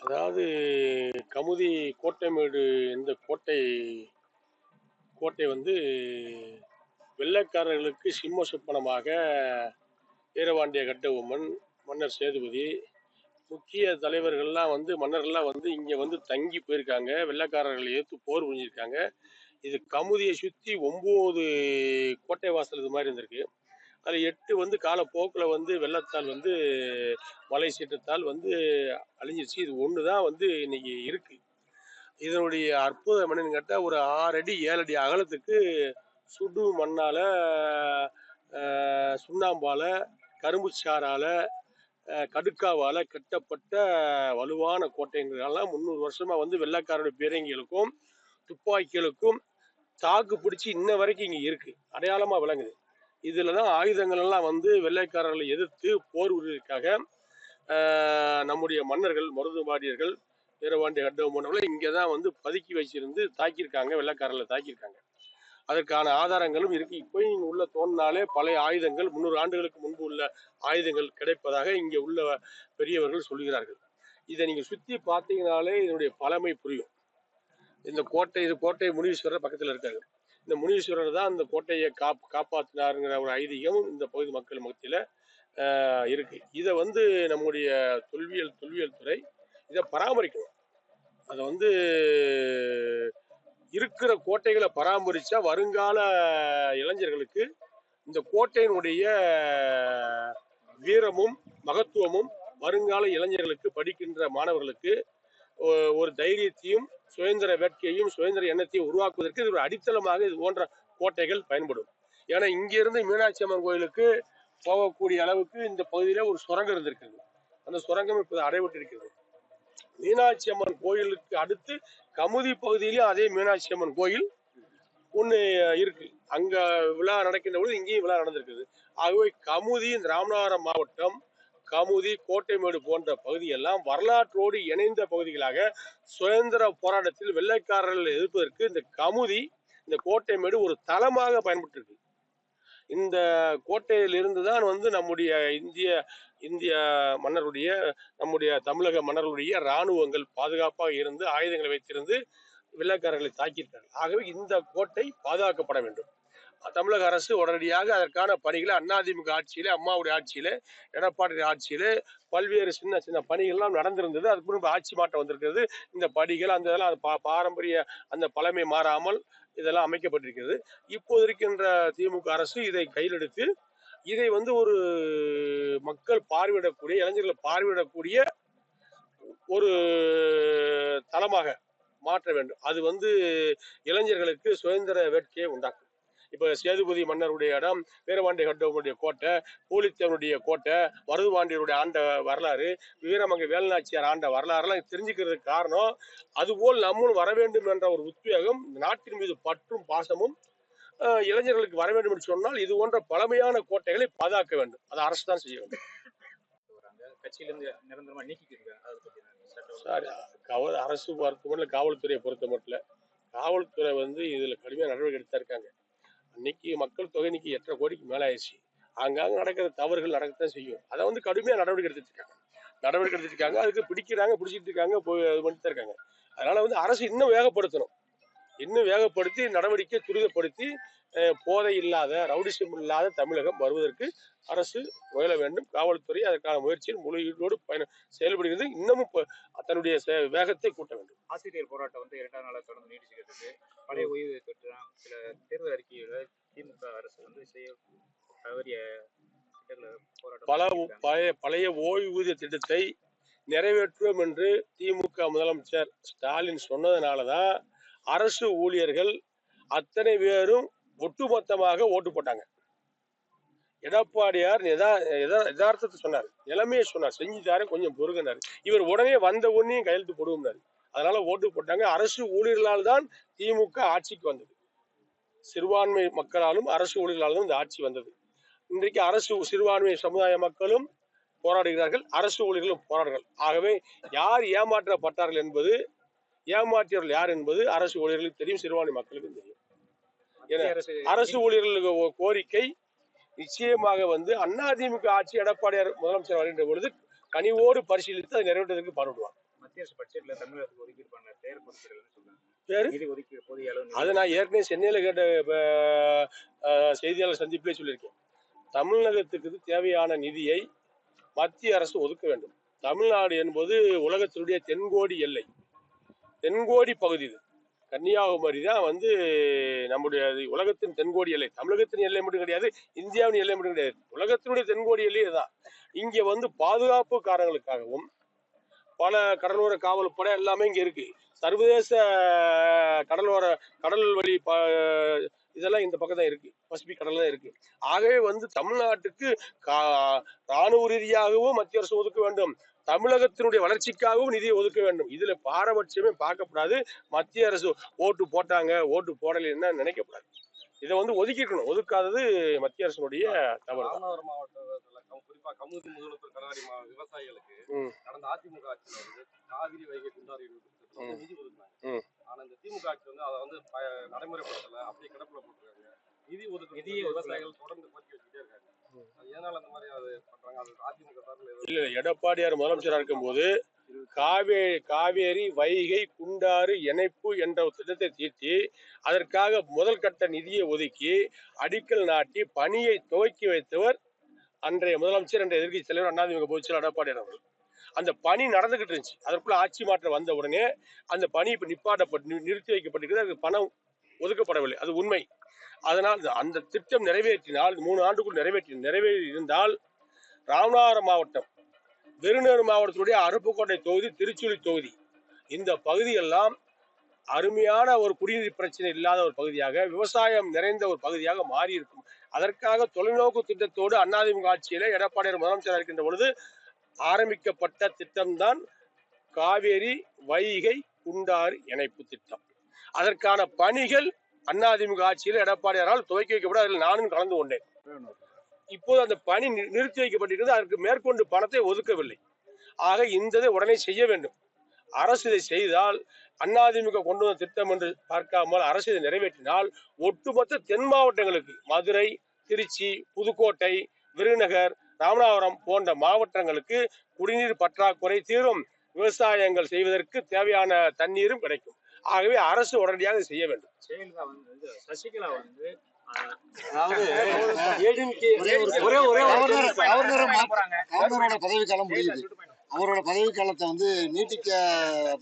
அதாவது கமுதி கோட்டைமேடு இந்த கோட்டை வந்து வெள்ளைக்காரர்களுக்கு சிம்ம சொப்பனமாக வீரபாண்டிய கட்டபொம்மன், மன்னர் சேதுபதி, முக்கிய தலைவர்கள்லாம் மன்னர்கள்லாம் இங்க தங்கி போயிருக்காங்க. வெள்ளைக்காரர்களை எதிர்த்து போர் புரிஞ்சிருக்காங்க. இது கமுதியை சுத்தி 9 கோட்டை வாசல் இது மாதிரி இருந்திருக்கு. அதுல 8 காலப்போக்குல வெள்ளத்தால் மலை சீற்றத்தால் அழிஞ்சிருச்சு. இது ஒண்ணுதான் இன்னைக்கு இருக்கு. இதனுடைய அற்புதம் என்னன்னு கேட்டா, ஒரு 6 அடி 7 அடி அகலத்துக்கு சுடு மண்ணால, சுண்ணாம்பால, கரும்பு சாறால, கடுக்காவால கட்டப்பட்ட வலுவான கோட்டைங்கிறதெல்லாம் 300 வருஷமா வெள்ளைக்காரருடைய பீரங்கிகளுக்கும் துப்பாக்கிகளுக்கும் தாக்கு பிடிச்சி இன்ன வரைக்கும் இங்க இருக்கு, அடையாளமா விளங்குது. இதுலதான் ஆயுதங்கள் எல்லாம் வெள்ளைக்காரர்களை எதிர்த்து போர் புரிவதற்காக நம்முடைய மன்னர்கள் மருதுபாண்டியர்கள், வீரபாண்டிய கட்டபொம்மன் இங்கதான் பதுக்கி வச்சிருந்து தாக்கியிருக்காங்க, வெள்ளைக்காரர்களை தாக்கியிருக்காங்க. அதற்கான ஆதாரங்களும் இருக்கு. இப்போ இங்க உள்ள தோன்றினாலே பழைய ஆயுதங்கள் 300 ஆண்டுகளுக்கு முன்பு உள்ள ஆயுதங்கள் கிடைப்பதாக இங்க உள்ள பெரியவர்கள் சொல்கிறார்கள். இதை நீங்க சுத்தி பார்த்தீங்கனாலே இதனுடைய பழமை புரியும். இந்த கோட்டை முனீஸ்வரர் பக்கத்துல இருக்காரு. இந்த முனீஸ்வரர் தான் இந்த கோட்டையை காப்பாற்றினாருங்கிற ஒரு ஐதீகம் இந்த பகுதி மக்கள் மத்தியில இருக்கு. இதை நம்முடைய தொல்வியல் துறை இதை பராமரிக்கணும். அதை இருக்கிற கோட்டைகளை பராமரிச்சா வருங்கால இளைஞர்களுக்கு இந்த கோட்டையினுடைய வீரமும் மகத்துவமும் வருங்கால இளைஞர்களுக்கு, படிக்கின்ற மாணவர்களுக்கு ஒரு தைரியத்தையும் சுதந்திர வேட்கையும் சுதந்திர எண்ணத்தையும் உருவாக்குவதற்கு இது ஒரு அடித்தளமாக இது போன்ற கோட்டைகள் பயன்படும். ஏன்னா இங்கிருந்து மீனாட்சி அம்மன் கோயிலுக்கு போகக்கூடிய அளவுக்கு இந்த பகுதியில ஒரு சுரங்கம் இருந்திருக்கிறது. அந்த சுரங்கம் இப்போது அடைபட்டு இருக்கிறது. மீனாட்சி அம்மன் கோயிலுக்கு அடுத்து கமுதி பகுதியிலும் அதே மீனாட்சி அம்மன் கோயில் ஒண்ணு இருக்கு. அங்க விழா நடக்கின்ற பொழுது இங்கேயும் விழா நடந்திருக்குது. ஆகவே கமுதி, இந்த ராமநாதபுரம் மாவட்டம், கமுதி, கோட்டைமேடு போன்ற பகுதியெல்லாம் வரலாற்றோடு இணைந்த பகுதிகளாக சுதந்திர போராட்டத்தில் வெள்ளைக்காரர்கள் எதிர்ப்பதற்கு இந்த கமுதி, இந்த கோட்டைமேடு ஒரு தளமாக பயன்பட்டு இருக்கு. இந்த கோட்டையில் இருந்துதான் நம்முடைய இந்திய மன்னருடைய, நம்முடைய தமிழக மன்னருடைய இராணுவங்கள் பாதுகாப்பாக இருந்து ஆயுதங்களை வைத்திருந்து வெள்ளைக்காரர்களை தாக்கியிருக்காங்க. ஆகவே இந்த கோட்டை பாதுகாக்கப்பட வேண்டும். தமிழக அரசு உடனடியாக அதற்கான பணிகளை அதிமுக ஆட்சியில, அம்மாவுடைய ஆட்சியில, எடப்பாடி ஆட்சியில பல்வேறு சின்ன சின்ன பணிகள்லாம் நடந்திருந்தது. அதுக்கு முன்பு ஆட்சி மாற்றம் வந்திருக்கிறது. இந்த படிகள் அந்த இதெல்லாம் பாரம்பரிய அந்த பழமை மாறாமல் இதெல்லாம் அமைக்கப்பட்டிருக்கிறது. இப்போது இருக்கின்ற திமுக அரசு இதை கையில் எடுத்து இதை ஒரு மக்கள் பார்வையிடக்கூடிய, இளைஞர்கள் பார்வையிடக்கூடிய ஒரு தளமாக மாற்ற வேண்டும். அது இளைஞர்களுக்கு சுதந்திர வேட்கையை உண்டாக்கும். இப்ப சேதுபதி மன்னருடைய இடம், வீரபாண்டிய கட்டபொம்மனுடைய கோட்டை, பூலித்தேவனுடைய கோட்டை, மருதுபாண்டியருடைய ஆண்ட வரலாறு, வீரமங்கை வேலுநாச்சியார் ஆண்ட வரலாறுலாம் தெரிஞ்சுக்கிறதுக்கு காரணம், அதுபோல் நம்மளும் வர வேண்டும் என்ற ஒரு உத்வேகம், நாட்டின் மீது பற்றும் பாசமும் இளைஞர்களுக்கு வர வேண்டும் என்று சொன்னால் இது போன்ற பழமையான கோட்டைகளை பாதுகாக்க வேண்டும். அதை அரசு தான் செய்ய வேண்டும். கட்சியிலிருந்து நிரந்தரமா நீக்கிக்கிறாங்க. அரசு பொறுத்தமட்டில், காவல்துறையை பொறுத்த மட்டும் காவல்துறை இதுல கடுமையான நடவடிக்கை எடுத்தா இருக்காங்க. அன்னைக்கு மக்கள் தொகை இன்னைக்கு 8.5 கோடிக்கு மேல ஆயிடுச்சு. அங்காங்க நடக்கிற தவறுகள் நடக்கத்தான் செய்யும். அதை கடுமையா நடவடிக்கை எடுத்துட்டு இருக்காங்க. அதுக்கு பிடிச்சிட்டு இருக்காங்க, இது பண்ணிட்டு தான் இருக்காங்க. அதனால அரசு இன்னும் வேகப்படுத்தி நடவடிக்கை துரிதப்படுத்தி போதை இல்லாத, ரவுடிசம் இல்லாத தமிழகம் வருவதற்கு அரசு முயல வேண்டும். காவல்துறை அதற்கான முயற்சியில் முழு ஈடுபோடு செயல்படுகிறது. இன்னமும் தன்னுடைய வேகத்தை கூட்ட வேண்டும். ஆசிரியர் போராட்டம் 2ஆம் நாளாக தொடர்ந்து நீடிச்சுக்கிட்டு பழைய ஓய்வு பெற்ற சில தேர்தல் அறிக்கைகளை திமுக அரசு செய்ய தவறிய பழைய ஓய்வூதிய திட்டத்தை நிறைவேற்றுவோம் என்று திமுக முதலமைச்சர் ஸ்டாலின் சொன்னதுனாலதான் அரசு ஊழியர்கள் அத்தனை பேரும் ஒட்டுமொத்தமாக ஓட்டு போட்டாங்க. எடப்பாடியார் யதார்த்தத்தை சொன்னார், நிலைமையை சொன்னார், செஞ்சுட்டாரு, கொஞ்சம் பொறுங்கினார். இவர் உடனே வந்த உடனே கையெழுத்து போடுவோம்னாரு. அதனால ஓட்டு போட்டாங்க. அரசு ஊழியர்களால் தான் திமுக ஆட்சிக்கு வந்தது. சிறுபான்மை மக்களாலும் அரசு ஊழியர்களாலும் இந்த ஆட்சி வந்தது. இன்றைக்கு அரசு சிறுபான்மை சமுதாய மக்களும் போராடுகிறார்கள், அரசு ஊழியர்களும் போராடுகிறார்கள். ஆகவே யார் ஏமாற்றப்பட்டார்கள் என்பது, ஏமாற்றியவர்கள் யார் என்பது அரசு ஊழியர்களுக்கு தெரியும், சிறுபான்மை மக்களுக்கும் தெரியும். அரசு ஊழியர்களுக்கு கோரிக்கை நிச்சயமாக அதிமுக ஆட்சி, எடப்பாடியார் முதலமைச்சர் வருகின்ற பொழுது கனிவோடு பரிசீலித்து அதை நிறைவேற்றுவதற்கு பாடுபடுவார். மத்திய அரசு பட்ஜெட்ல தமிழகத்துக்கு ஒதுக்கீடு பண்ண பெயர் கொடுக்கிறதுன்னு சொல்றாங்க. பேரு நிதி ஒதுக்கீடு போதிய அளவு அதை நான் ஏற்கனவே சென்னையில கேட்ட செய்தியாளர் சந்திப்பிலே சொல்லியிருக்கேன். தமிழகத்துக்கு தேவையான நிதியை மத்திய அரசு ஒதுக்க வேண்டும். தமிழ்நாடு என்பது உலகத்தினுடைய தென்கோடி எல்லை, தென்கோடி பகுதி. இது கன்னியாகுமரி தான் நம்முடைய உலகத்தின் தென்கோடி எல்லை. தமிழகத்தின் எல்லை மட்டும் கிடையாது, இந்தியாவின் எல்லை மட்டும் கிடையாது, உலகத்தினுடைய தென்கோடி எல்லை இதுதான். இங்க பாதுகாப்பு காரணங்களுக்காகவும் பல கடலோர காவல் படை எல்லாமே இங்க இருக்கு. சர்வதேச கடல் வழி இதெல்லாம் இந்த பக்கம் தான் இருக்கு, பசிபிக் கடல் தான் இருக்கு. ஆகவே தமிழ்நாட்டுக்கு ராணுவ ரீதியாகவும் மத்திய அரசு ஒதுக்க வேண்டும், தமிழகத்தினுடைய வளர்ச்சிக்காகவும் நிதியை ஒதுக்க வேண்டும். இதுல பாரபட்சமே பார்க்கப்படாது. மத்திய அரசு ஓட்டு போட்டாங்க ஓட்டு போடலைன்னா நினைக்கப்படாது. இதை ஒதுக்கிக்கணும். ஒதுக்காதது மத்திய அரசுடைய தவறு. ராமநாதபுரம் மாவட்டத்துல குறிப்பா கமுதி முதலமைச்சர் கடாரி விவசாயிகளுக்கு கடந்த அதிமுக ஆட்சியில் காவிரி வைகை குண்டாறு நிதி ஒதுக்குனாங்க. ஆனா இந்த திமுக ஆட்சி அதை நடைமுறைப்படுத்தல, அப்படியே கிடப்புல போட்டுருக்காங்க. நிதி ஒதுக்கி விவசாயிகள் தொடர்ந்து கோரிக்கை வச்சுட்டே இருக்காங்க. அதனால அந்த மாதிரி அது பண்றாங்க. அது அதிமுக சார்பில் இல்ல, எடப்பாடியார் முதலமைச்சராக இருக்கும்போது காவேரி வைகை குண்டாறு இணைப்பு என்ற ஒரு திட்டத்தை தீட்டி அதற்காக முதல் கட்ட நிதியை ஒதுக்கி அடிக்கல் நாட்டி பணியை துவக்கி வைத்தவர் அன்றைய முதலமைச்சர், அன்றைய எதிர்க்கட்சி தலைவர் அதிமுக பொதுச் செயலாளர் எடப்பாடியார் அவர்கள். அந்த பணி நடந்துகிட்டு இருந்துச்சு. அதற்குள்ள ஆட்சி மாற்றம் வந்த உடனே அந்த பணி இப்ப நிறுத்தி வைக்கப்பட்டிருக்கிறது. அதுக்கு பணம் ஒதுக்கப்படவில்லை, அது உண்மை. அதனால் அந்த திட்டம் நிறைவேற்றினால் 3 ஆண்டுக்குள் நிறைவேறி இருந்தால் ராமநாதபுரம் மாவட்டம், விருதுநகர் மாவட்டத்துடைய அருப்புக்கோட்டை தொகுதி, திருச்சுழி தொகுதி, இந்த பகுதியெல்லாம் அருமையான ஒரு குடிநீர் பிரச்சனை இல்லாத ஒரு பகுதியாக, விவசாயம் நிறைந்த ஒரு பகுதியாக மாறி இருக்கும். அதற்காக தொலைநோக்கு திட்டத்தோடு அதிமுக ஆட்சியில எடப்பாடியார் முதலமைச்சராக இருக்கின்ற பொழுது ஆரம்பிக்கப்பட்ட திட்டம்தான் காவேரி வைகை குண்டாறு இணைப்பு திட்டம். அதற்கான பணிகள் அதிமுக ஆட்சியில் எடப்பாடியாரால் துவக்கி வைக்கப்பட அதில் நானும் கலந்து கொண்டேன். இப்போது அந்த பணி நிறுத்தி வைக்கப்பட்டிருக்கிறது. அதற்கு மேற்கொண்டு பணத்தை ஒதுக்கவில்லை. ஆக இந்த உடனே செய்ய வேண்டும். அரசு இதை செய்தால், அதிமுக கொண்டு வந்த திட்டம் என்று பார்க்காமல் அரசு இதை நிறைவேற்றினால் ஒட்டுமொத்த தென் மாவட்டங்களுக்கு, மதுரை, திருச்சி, புதுக்கோட்டை, விருதுநகர், ராமநாதபுரம் போன்ற மாவட்டங்களுக்கு குடிநீர் பற்றாக்குறை தீரும், விவசாயங்கள் செய்வதற்கு தேவையான தண்ணீரும் கிடைக்கும். ஆகவே அரசு உடனடியாக செய்ய வேண்டும். சசிகலா பதவிக்காலம் முடியுது. அவரோட பதவி காலத்தை நீட்டிக்க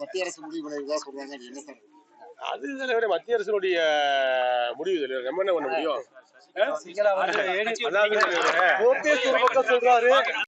மத்திய அரசு முடிவு பண்ணிருக்கா சொல்றாங்க. என்ன சார் அது தலைவரே மத்திய அரசுடைய முடிவு தலைவர். நம்ம என்ன பண்ண முடியும்? சொல்றாரு